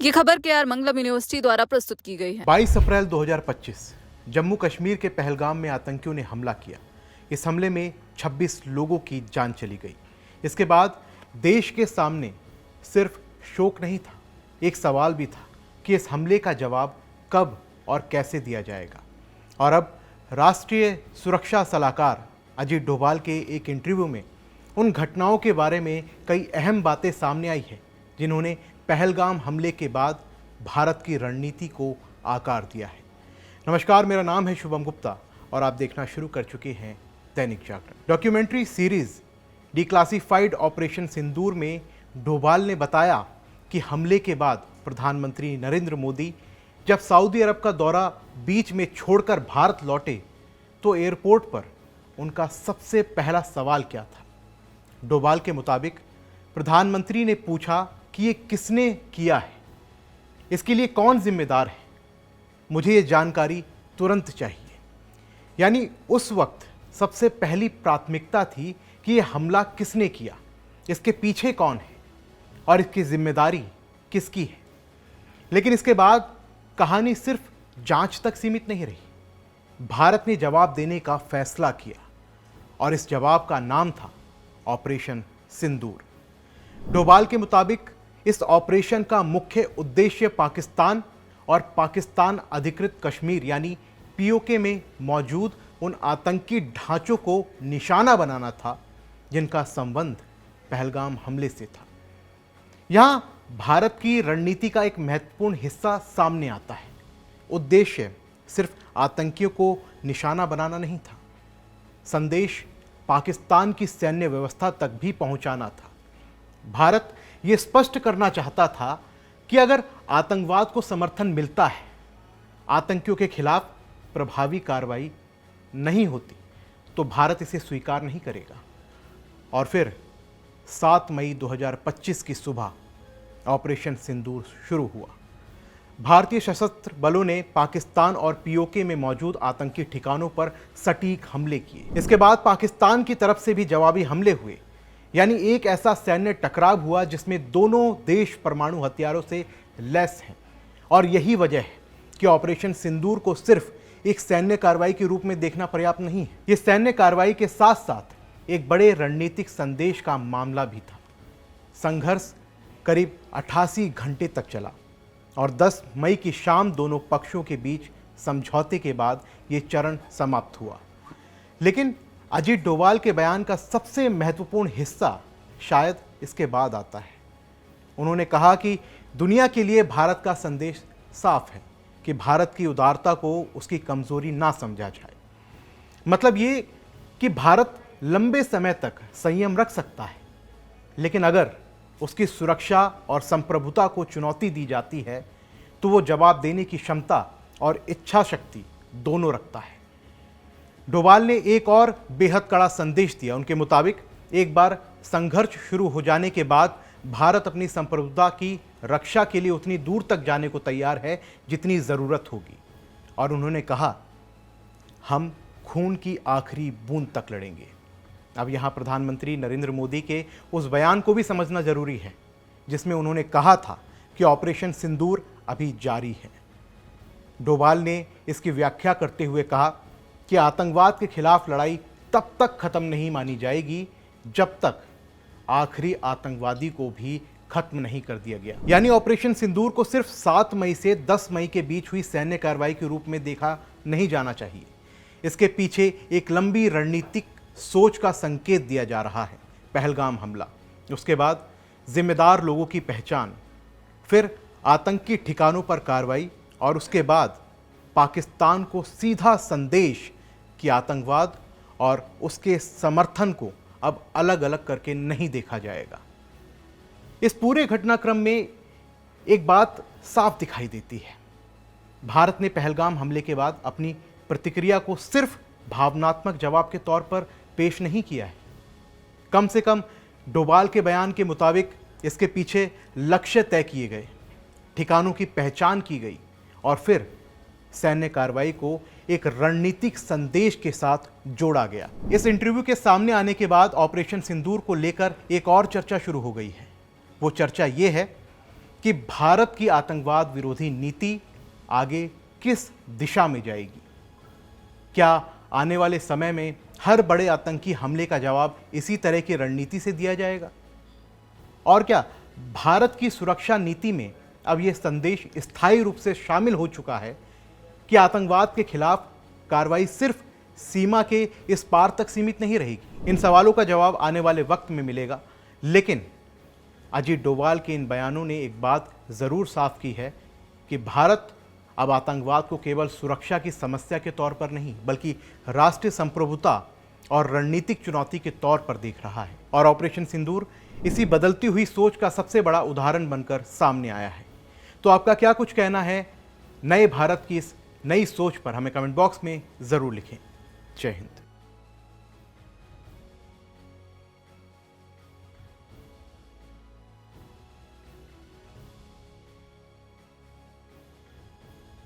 ये खबर केआर मंगलम यूनिवर्सिटी द्वारा प्रस्तुत की गई है। 22 अप्रैल 2025 जम्मू कश्मीर के पहलगाम में आतंकियों ने हमला किया। इस हमले में 26 लोगों की जान चली गई। इसके बाद देश के सामने सिर्फ शोक नहीं था, एक सवाल भी था कि इस हमले का जवाब कब और कैसे दिया जाएगा। और अब राष्ट्रीय सुरक्षा सलाहकार अजीत डोभाल के एक इंटरव्यू में उन घटनाओं के बारे में कई अहम बातें सामने आई है जिन्होंने पहलगाम हमले के बाद भारत की रणनीति को आकार दिया है। नमस्कार, मेरा नाम है शुभम गुप्ता और आप देखना शुरू कर चुके हैं Dainik Jagran. Documentary series declassified operation सिंदूर में डोभाल ने बताया कि हमले के बाद प्रधानमंत्री नरेंद्र मोदी जब सऊदी अरब का दौरा बीच में छोड़कर भारत लौटे तो एयरपोर्ट पर उनका सबसे पहला सवाल क्या था। डोभाल के मुताबिक प्रधानमंत्री ने पूछा कि ये किसने किया है, इसके लिए कौन जिम्मेदार है, मुझे ये जानकारी तुरंत चाहिए। यानी उस वक्त सबसे पहली प्राथमिकता थी कि ये हमला किसने किया, इसके पीछे कौन है और इसकी जिम्मेदारी किसकी है। लेकिन इसके बाद कहानी सिर्फ जांच तक सीमित नहीं रही। भारत ने जवाब देने का फैसला किया और इस जवाब का नाम था ऑपरेशन सिंदूर। डोभाल के मुताबिक इस ऑपरेशन का मुख्य उद्देश्य पाकिस्तान और पाकिस्तान अधिकृत कश्मीर यानी पीओके में मौजूद उन आतंकी ढांचों को निशाना बनाना था जिनका संबंध पहलगाम हमले से था। यहां भारत की रणनीति का एक महत्वपूर्ण हिस्सा सामने आता है। उद्देश्य सिर्फ आतंकियों को निशाना बनाना नहीं था, संदेश पाकिस्तान की सैन्य व्यवस्था तक भी पहुंचाना था। भारत ये स्पष्ट करना चाहता था कि अगर आतंकवाद को समर्थन मिलता है, आतंकियों के खिलाफ प्रभावी कार्रवाई नहीं होती, तो भारत इसे स्वीकार नहीं करेगा। और फिर 7 मई 2025 की सुबह ऑपरेशन सिंदूर शुरू हुआ। भारतीय सशस्त्र बलों ने पाकिस्तान और पीओके में मौजूद आतंकी ठिकानों पर सटीक हमले किए। इसके बाद पाकिस्तान की तरफ से भी जवाबी हमले हुए, यानी एक ऐसा सैन्य टकराव हुआ जिसमें दोनों देश परमाणु हथियारों से लैस हैं। और यही वजह है कि ऑपरेशन सिंदूर को सिर्फ एक सैन्य कार्रवाई के रूप में देखना पर्याप्त नहीं है। यह सैन्य कार्रवाई के साथ साथ एक बड़े रणनीतिक संदेश का मामला भी था। संघर्ष करीब 88 घंटे तक चला और 10 मई की शाम दोनों पक्षों के बीच समझौते के बाद ये चरण समाप्त हुआ। लेकिन अजीत डोभाल के बयान का सबसे महत्वपूर्ण हिस्सा शायद इसके बाद आता है। उन्होंने कहा कि दुनिया के लिए भारत का संदेश साफ है कि भारत की उदारता को उसकी कमजोरी ना समझा जाए। मतलब ये कि भारत लंबे समय तक संयम रख सकता है, लेकिन अगर उसकी सुरक्षा और संप्रभुता को चुनौती दी जाती है तो वो जवाब देने की क्षमता और इच्छा शक्ति दोनों रखता है। डोभाल ने एक और बेहद कड़ा संदेश दिया। उनके मुताबिक एक बार संघर्ष शुरू हो जाने के बाद भारत अपनी संप्रभुता की रक्षा के लिए उतनी दूर तक जाने को तैयार है जितनी ज़रूरत होगी। और उन्होंने कहा, हम खून की आखिरी बूंद तक लड़ेंगे। अब यहाँ प्रधानमंत्री नरेंद्र मोदी के उस बयान को भी समझना जरूरी है जिसमें उन्होंने कहा था कि ऑपरेशन सिंदूर अभी जारी है। डोभाल ने इसकी व्याख्या करते हुए कहा कि आतंकवाद के खिलाफ लड़ाई तब तक खत्म नहीं मानी जाएगी जब तक आखिरी आतंकवादी को भी खत्म नहीं कर दिया गया। यानी ऑपरेशन सिंदूर को सिर्फ 7 मई से 10 मई के बीच हुई सैन्य कार्रवाई के रूप में देखा नहीं जाना चाहिए। इसके पीछे एक लंबी रणनीतिक सोच का संकेत दिया जा रहा है। पहलगाम हमला, उसके बाद जिम्मेदार लोगों की पहचान, फिर आतंकी ठिकानों पर कार्रवाई और उसके बाद पाकिस्तान को सीधा संदेश कि आतंकवाद और उसके समर्थन को अब अलग अलग करके नहीं देखा जाएगा। इस पूरे घटनाक्रम में एक बात साफ दिखाई देती है, भारत ने पहलगाम हमले के बाद अपनी प्रतिक्रिया को सिर्फ भावनात्मक जवाब के तौर पर पेश नहीं किया है। कम से कम डोभाल के बयान के मुताबिक इसके पीछे लक्ष्य तय किए गए, ठिकानों की पहचान की गई और फिर सैन्य कार्रवाई को एक रणनीतिक संदेश के साथ जोड़ा गया। इस इंटरव्यू के सामने आने के बाद ऑपरेशन सिंदूर को लेकर एक और चर्चा शुरू हो गई है। वो चर्चा ये है कि भारत की आतंकवाद विरोधी नीति आगे किस दिशा में जाएगी। क्या आने वाले समय में हर बड़े आतंकी हमले का जवाब इसी तरह की रणनीति से दिया जाएगा? और क्या भारत की सुरक्षा नीति में अब यह संदेश स्थायी रूप से शामिल हो चुका है कि आतंकवाद के खिलाफ कार्रवाई सिर्फ सीमा के इस पार तक सीमित नहीं रहेगी? इन सवालों का जवाब आने वाले वक्त में मिलेगा, लेकिन अजीत डोभाल के इन बयानों ने एक बात जरूर साफ की है कि भारत अब आतंकवाद को केवल सुरक्षा की समस्या के तौर पर नहीं, बल्कि राष्ट्रीय संप्रभुता और रणनीतिक चुनौती के तौर पर देख रहा है। और ऑपरेशन सिंदूर इसी बदलती हुई सोच का सबसे बड़ा उदाहरण बनकर सामने आया है। तो आपका क्या कुछ कहना है नए भारत की इस नई सोच पर? हमें कमेंट बॉक्स में जरूर लिखें। जय हिंद।